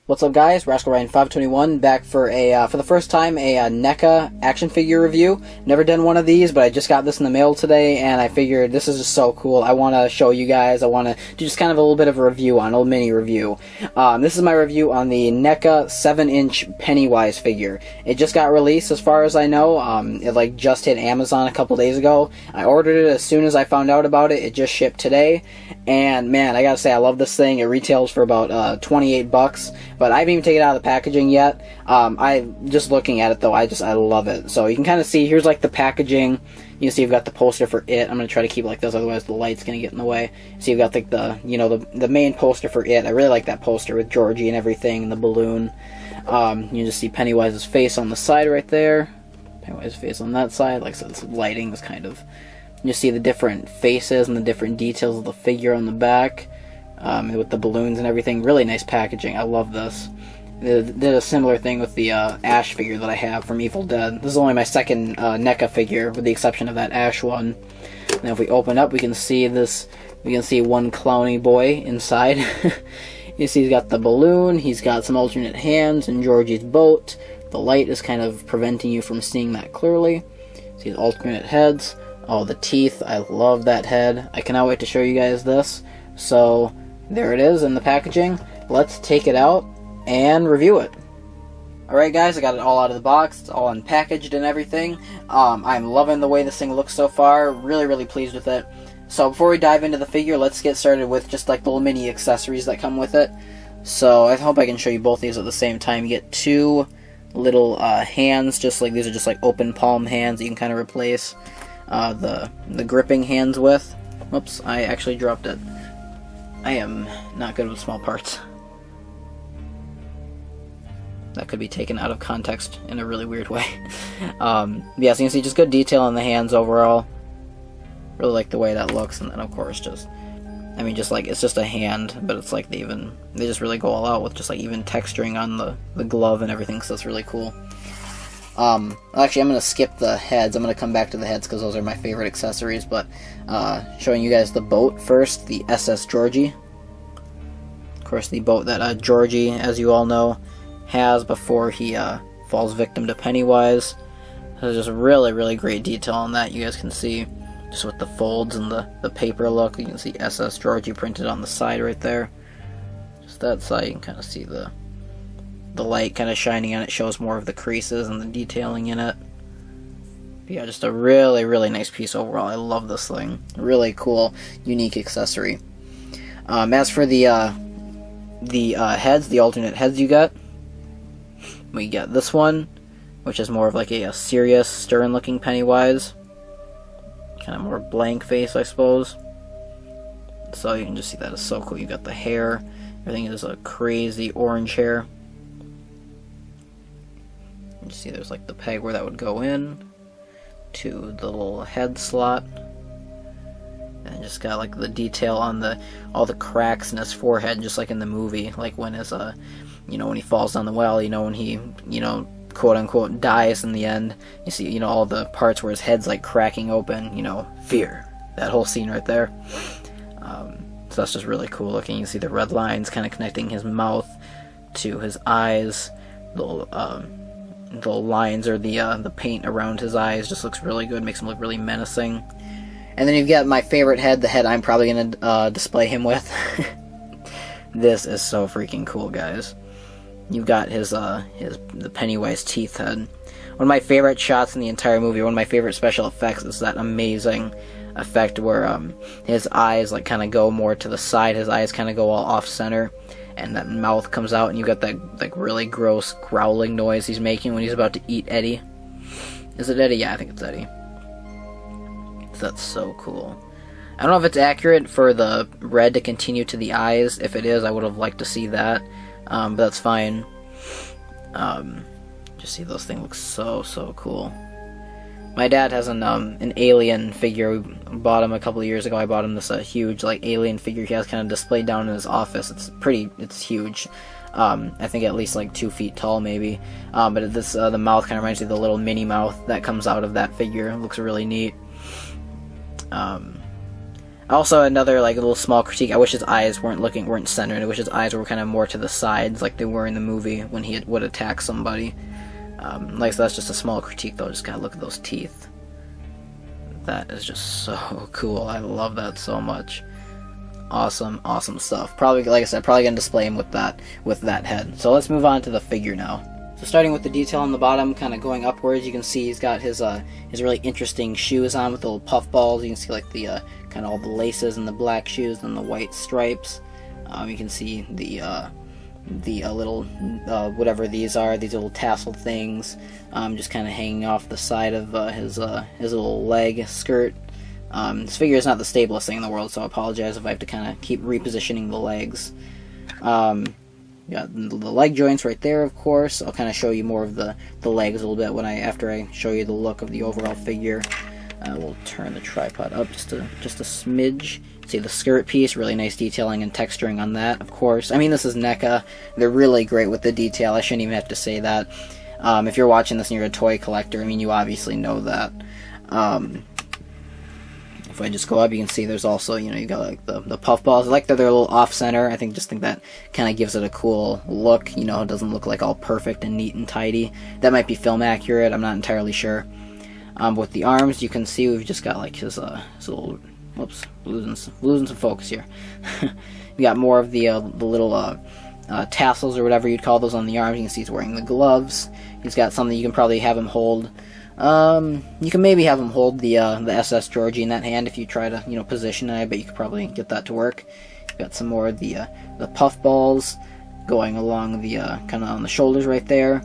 What's up, guys? Rascal Ryan 521 back for the first time a NECA action figure review. Never done one of these, but I just got this in the mail today, and I figured this is just so cool. I want to show you guys. I want to do just kind of a little bit of a review on, a little mini review. This is my review on the NECA 7-inch Pennywise figure. It just got released, as far as I know. It just hit Amazon a couple days ago. I ordered it as soon as I found out about it. It just shipped today, and man, I gotta say, I love this thing. It retails for about 28 bucks. But I haven't even taken it out of the packaging yet. I'm just looking at it though. I love it. So you can kind of see, here's like the packaging. You can see you've got the poster for it. I'm gonna try to keep it like this, otherwise the light's gonna get in the way. So you've got like the main poster for it. I really like that poster with Georgie and everything, and the balloon. You just see Pennywise's face on the side right there. Pennywise's face on that side. Like I said, this lighting is kind of. You see the different faces and the different details of the figure on the back. With the balloons and everything. Really nice packaging. I love this. They did a similar thing with the Ash figure that I have from Evil Dead. This is only my second NECA figure, with the exception of that Ash one. Now if we open up, we can see this. We can see one clowny boy inside. You see he's got the balloon, he's got some alternate hands, and Georgie's boat. The light is kind of preventing you from seeing that clearly. See his alternate heads. Oh, the teeth. I love that head. I cannot wait to show you guys this. So there it is in the packaging. Let's take it out and review it. Alright guys, I got it all out of the box. It's all unpackaged and everything. I'm loving the way this thing looks so far. Really pleased with it. So before we dive into the figure, let's get started with just like the little mini accessories that come with it. So I hope I can show you both these at the same time. You get two little hands, just like these are just like open palm hands that you can kind of replace the gripping hands with. Whoops, I actually dropped it. I am not good with small parts. That could be taken out of context in a really weird way. Yeah, so you can see just good detail on the hands overall. Really like the way that looks, and then of course just, I mean, just like, it's just a hand, but it's like they just really go all out with just like even texturing on the glove and everything, so it's really cool. Actually, I'm going to skip the heads. I'm going to come back to the heads because those are my favorite accessories, but showing you guys the boat first, the SS Georgie. Of course, the boat that Georgie, as you all know, has before he falls victim to Pennywise. There's just really great detail on that. You guys can see just with the folds and the paper look. You can see SS Georgie printed on the side right there. Just that side, you can kind of see the light kind of shining on it, shows more of the creases and the detailing in it. But yeah, just a really nice piece overall. I love this thing. Really cool, unique accessory. As for the heads, the alternate heads you got, we got this one, which is more of like a serious, stern-looking Pennywise. Kind of more blank face, I suppose. So you can just see that is so cool. You got the hair. Everything is a crazy orange hair. You see there's like the peg where that would go in to the little head slot, and just got like the detail on all the cracks in his forehead, just like in the movie, like when his when he falls down the well, when he quote unquote dies in the end. You see all the parts where his head's like cracking open, fear, that whole scene right there. So that's just really cool looking. You see the red lines kind of connecting his mouth to his eyes. The lines or the paint around his eyes just looks really good, makes him look really menacing. And then you've got my favorite head, the head I'm probably going to display him with. This is so freaking cool, guys. You've got the Pennywise teeth head. One of my favorite shots in the entire movie, one of my favorite special effects, is that amazing effect where his eyes like kind of go more to the side, his eyes kind of go all off center, and that mouth comes out, and you got that like really gross growling noise he's making when he's about to eat Eddie. Is it Eddie? Yeah, I think it's Eddie. So that's so cool. I don't know if it's accurate for the red to continue to the eyes. If it is, I would have liked to see that, but that's fine. Just see those things look so cool. My dad has an alien figure. We bought him a couple of years ago. I bought him this huge like alien figure he has kind of displayed down in his office. It's huge. I think at least like 2 feet tall maybe. But this the mouth kind of reminds me of the little mini mouth that comes out of that figure. It looks really neat. Also, another like little small critique. I wish his eyes weren't centered. I wish his eyes were kind of more to the sides, like they were in the movie when he would attack somebody. Like so, that's just a small critique, though. Just gotta look at those teeth. That is just so cool. I love that so much. Awesome, awesome stuff. Probably, like I said, probably gonna display him with that head. So let's move on to the figure now. So starting with the detail on the bottom, kind of going upwards, you can see he's got his really interesting shoes on with the little puff balls. You can see like the kind of all the laces and the black shoes and the white stripes. You can see the little whatever these are, these little tassel things, just kind of hanging off the side of his little leg skirt. This figure is not the stablest thing in the world, so I apologize if I have to kind of keep repositioning the legs. Got the leg joints right there, of course. I'll kind of show you more of the legs a little bit after I show you the look of the overall figure. We'll turn the tripod up just a smidge. See the skirt piece, really nice detailing and texturing on that, of course. I mean, this is NECA. They're really great with the detail. I shouldn't even have to say that. If you're watching this and you're a toy collector, I mean, you obviously know that. If I just go up, you can see there's also, you got like the puff balls. I like that they're a little off-center. I think that kind of gives it a cool look. It doesn't look like all perfect and neat and tidy. That might be film accurate. I'm not entirely sure. With the arms, you can see we've just got like his little, whoops, losing some focus here. We got more of the little tassels or whatever you'd call those on the arms. You can see he's wearing the gloves. He's got something you can probably have him hold. You can maybe have him hold the SS Georgie in that hand if you try to, position it. I bet you could probably get that to work. Got some more of the puff balls going along the kind of on the shoulders right there.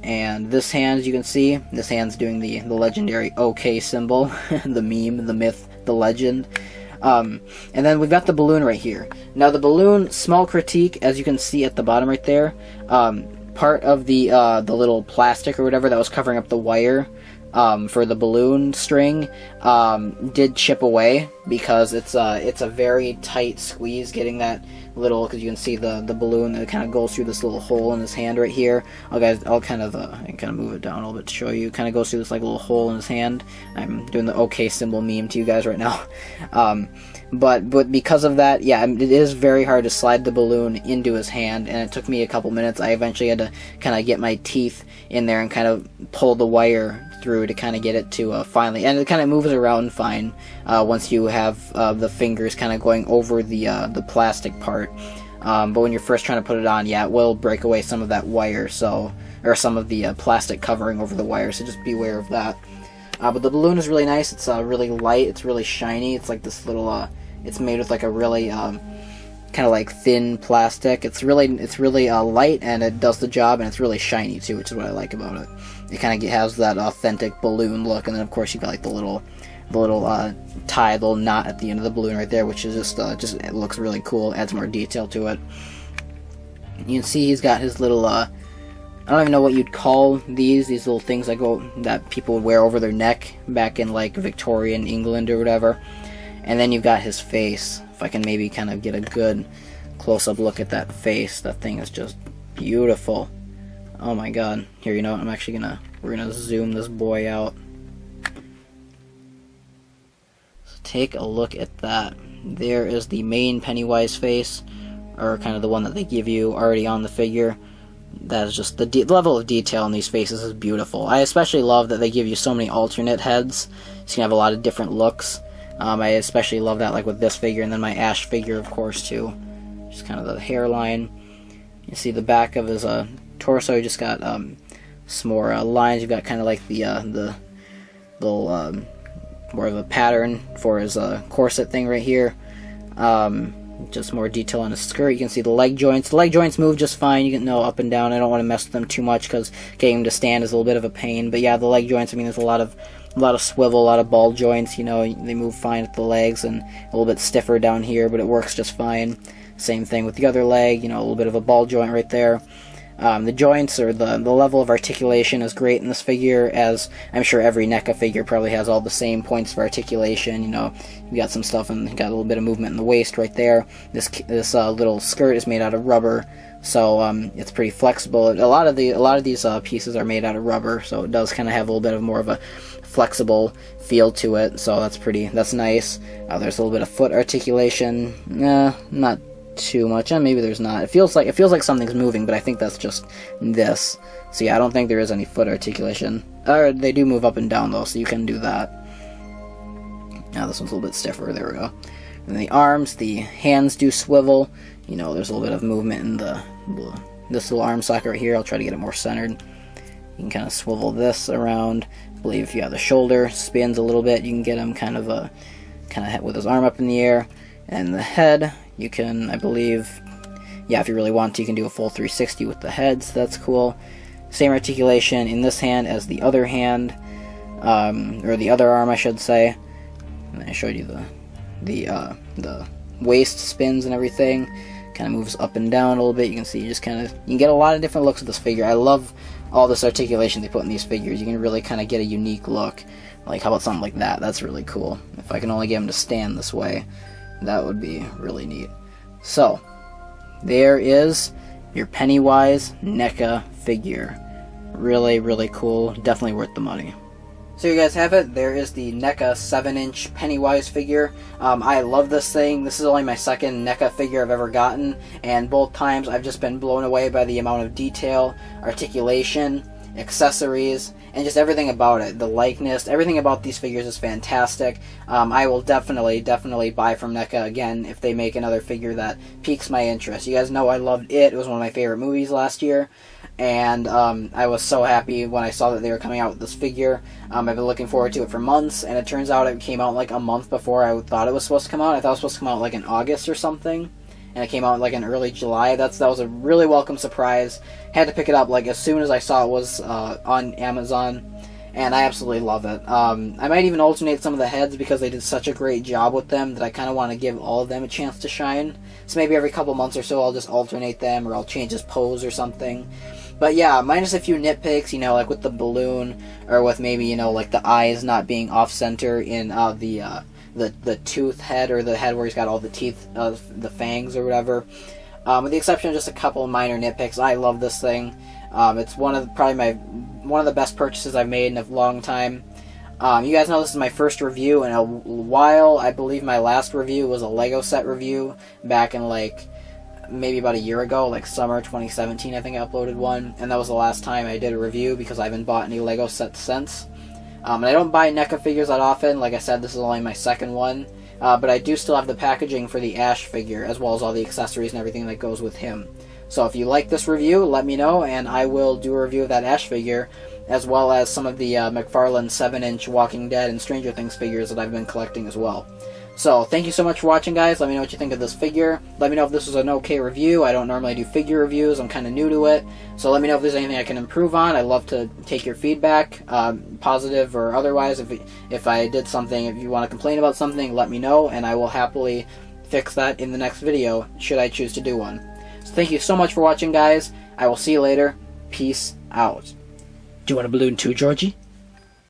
And this hand, as you can see, this hand's doing the legendary OK symbol, the meme, the myth, the legend. And then we've got the balloon right here. Now the balloon, small critique, as you can see at the bottom right there. Part of the little plastic or whatever that was covering up the wire for the balloon string did chip away because it's a very tight squeeze getting that little, because you can see the balloon that kind of goes through this little hole in his hand right here. I'll kind of move it down a little bit to show you. Kind of goes through this like little hole in his hand. I'm doing the OK symbol meme to you guys right now. But because of that, yeah, it is very hard to slide the balloon into his hand, and it took me a couple minutes. I eventually had to kind of get my teeth in there and kind of pull the wire through to kind of get it to finally, and it kind of moves around fine once you have the fingers kind of going over the plastic part. But when you're first trying to put it on, yeah, it will break away some of that wire, or some of the plastic covering over the wire, so just beware of that. But the balloon is really nice. It's really light. It's really shiny. It's like this little. It's made with like a really kind of like thin plastic. It's really light, and it does the job, and it's really shiny too, which is what I like about it. It kind of has that authentic balloon look, and then of course you got like the little tie, the little knot at the end of the balloon right there, which is just it looks really cool. Adds more detail to it. You can see he's got his little I don't even know what you'd call these little things that people would wear over their neck back in like Victorian England or whatever. And then you've got his face. If I can maybe kind of get a good close-up look at that face, that thing is just beautiful. Oh my god. Here, you know what? We're gonna zoom this boy out. So take a look at that. There is the main Pennywise face, or kind of the one that they give you already on the figure. That is just the level of detail in these faces is beautiful. I especially love that they give you so many alternate heads, so you can have a lot of different looks. I especially love that, like with this figure, and then my Ash figure, of course, too. Just kind of the hairline. You see the back of his torso. You just got some more lines. You've got kind of like the little more of a pattern for his corset thing right here. Just more detail on his skirt. You can see the leg joints. The leg joints move just fine. You can know up and down. I don't want to mess with them too much because getting them to stand is a little bit of a pain. But yeah, the leg joints. I mean, there's a lot of swivel, a lot of ball joints. They move fine at the legs, and a little bit stiffer down here, but it works just fine. Same thing with the other leg. A little bit of a ball joint right there. The joints or the level of articulation is great in this figure, as I'm sure every NECA figure probably has all the same points of articulation. You know, you got some stuff and got a little bit of movement in the waist right there. This little skirt is made out of rubber, so it's pretty flexible. A lot of these pieces are made out of rubber, so it does kind of have a little bit of more of a flexible feel to it. So that's nice. There's a little bit of foot articulation. Not too much, and maybe there's not. It feels like something's moving, but I think that's just this. So yeah, I don't think there is any foot articulation. Or they do move up and down though, so you can do that. Now this one's a little bit stiffer. There we go. And the arms, the hands do swivel. You know, there's a little bit of movement in this little arm socket right here. I'll try to get it more centered. You can kind of swivel this around. I believe if you have the shoulder spins a little bit, you can get him kind of with his arm up in the air. And the head, you can, I believe, yeah, if you really want to, you can do a full 360 with the head, so that's cool. Same articulation in this hand as the other hand, or the other arm, I should say. And I showed you the waist spins and everything. Kind of moves up and down a little bit. You can see you can get a lot of different looks with this figure. I love all this articulation they put in these figures. You can really kind of get a unique look. Like, how about something like that? That's really cool. If I can only get him to stand this way, that would be really neat. So, there is your Pennywise NECA figure. Really, really cool. Definitely worth the money. So you guys have it. There is the NECA 7-inch Pennywise figure. I love this thing. This is only my second NECA figure I've ever gotten, and both times I've just been blown away by the amount of detail, articulation, accessories, and just everything about it. The likeness, everything about these figures is fantastic. I will definitely buy from NECA again if they make another figure that piques my interest. You guys know I loved it. It was one of my favorite movies last year, and I was so happy when I saw that they were coming out with this figure. I've been looking forward to it for months, and it turns out it came out like a month before I thought it was supposed to come out. I thought it was supposed to come out like in August or something, and it came out like in early July. That was a really welcome surprise. Had to pick it up like as soon as I saw it was on Amazon, and I absolutely love it. I might even alternate some of the heads because they did such a great job with them that I kind of want to give all of them a chance to shine. So maybe every couple months or so I'll just alternate them, or I'll change his pose or something. But yeah, minus a few nitpicks, you know, like with the balloon, or with maybe, you know, like the eyes not being off-center in the tooth head, or the head where he's got all the teeth, the fangs or whatever. With the exception of just a couple of minor nitpicks, I love this thing. It's one of the best purchases I've made in a long time. You guys know this is my first review in a while. I believe my last review was a Lego set review back in like maybe about a year ago, like summer 2017. I think I uploaded one, and that was the last time I did a review because I haven't bought any Lego sets since. And I don't buy NECA figures that often. Like I said, this is only my second one. But I do still have the packaging for the Ash figure, as well as all the accessories and everything that goes with him. So if you like this review, let me know, and I will do a review of that Ash figure, as well as some of the McFarlane 7-inch Walking Dead and Stranger Things figures that I've been collecting as well. So, thank you so much for watching, guys. Let me know what you think of this figure. Let me know if this was an okay review. I don't normally do figure reviews. I'm kind of new to it. So let me know if there's anything I can improve on. I love to take your feedback, positive or otherwise. If I did something, if you want to complain about something, let me know, and I will happily fix that in the next video, should I choose to do one. So thank you so much for watching, guys. I will see you later. Peace out. Do you want a balloon too, Georgie?